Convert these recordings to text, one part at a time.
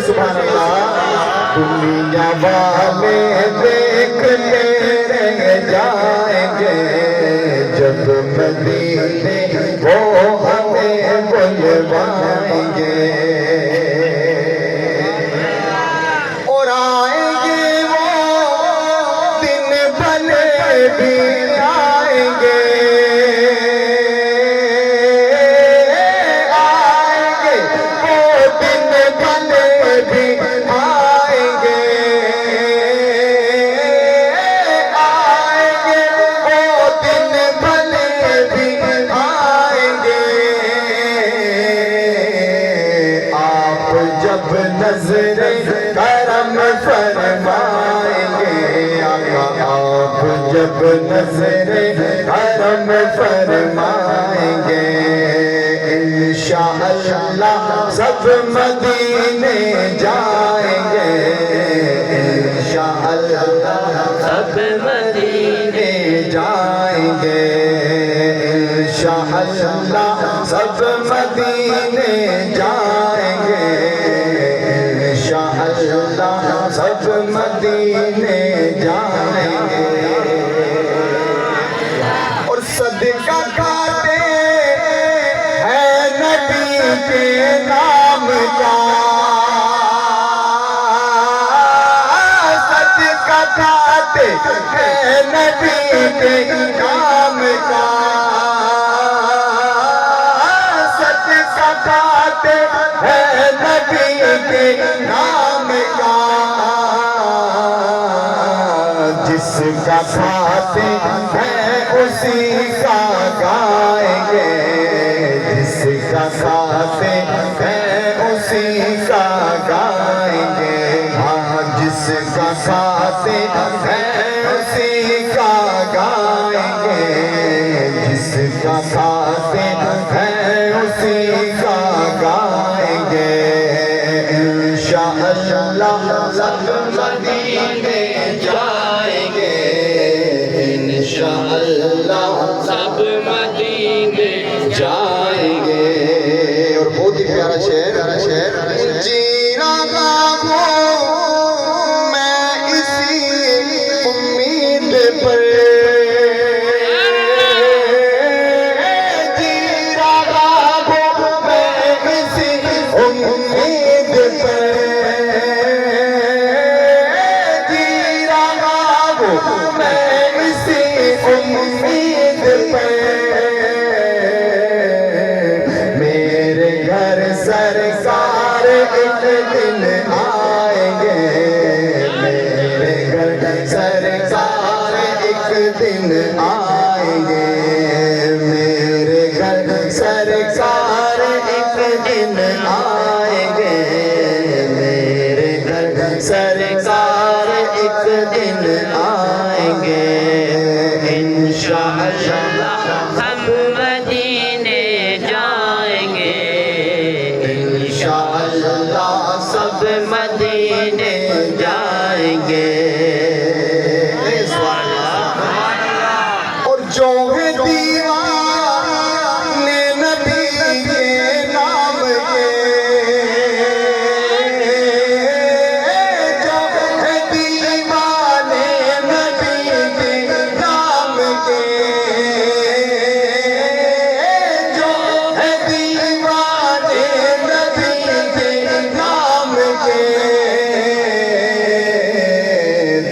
سبحان اللہ. دنیا والے دیکھتے رہ جائیں گے جب مدینے وہ ہمیں بلوائیں گے. اور آئیں گے وہ دن بھلے بھی آئیں گے. نظر کرم فرمائیں گے آقا آپ جب نظر کرم فرمائیں گے. انشاءاللہ سب مدینے جائیں گے. انشاءاللہ سب مدینے جائیں گے. انشاءاللہ سب مدینے جائیں گے. انشاءاللہ سب مدینے جائیں گے. اور صدقہ کھاتے ہیں نبی کے نام کا. صدقہ کھاتے ہیں نبی کے نام کا. صدقہ کھاتے ہیں نبی کے نام کا. جس کا کھاتے ہیں اسی کا گائیں گے. جس کا کھاتے ہیں اسی کا گائیں گے. ہاں جس کا کھاتے ہیں اسی کا گائیں گے. جس کا کھاتے ہیں اسی کا گائیں گے. انشاءاللہ سب مدینے جائیں گے. انشاءاللہ سب مدینے جائیں گے. اور بہت ہی پیارا شعر. جی رہا ہوں میں اسی امید پر. جی رہا ہوں میں اسی امید پر. جی رہا ہوں میں اسی امید پر. میرے گھر سرکار ایک دن آئیں گے. میرے گھر سرکار ایک دن آئیں گے. میرے گھر سرکار ایک دن آئیں گے. میرے گھر سرکار ایک دن آئیں گے. انشاءاللہ ہم مدینے جائیں گے. انشاءاللہ سب مدینے جائیں گے. اور جو ہے دیوانے نبی کے نام کے. جو ہے دیوانے نبی کے نام کے. جو ہے دیوانے نبی کے نام کے.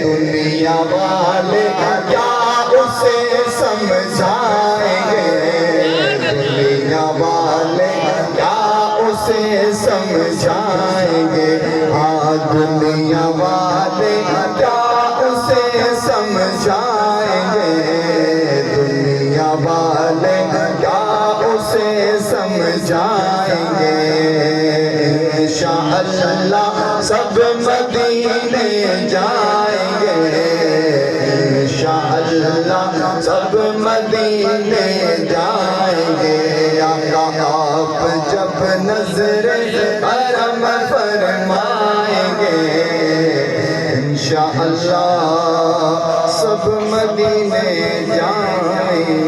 دنیا والے کیا اسے سمجھائیں گے. دنیا والے کیا اسے سمجھائیں گے. ہاں دنیا والے کیا اسے سمجھائیں گے. دنیا والے کیا اسے سمجھائیں گے. انشاءاللہ سب مدینے جائیں گے. انشاءاللہ سب مدینے جائیں گے. آقا آپ جب نظر کرم فرمائیں گے. انشاءاللہ سب مدینے جائیں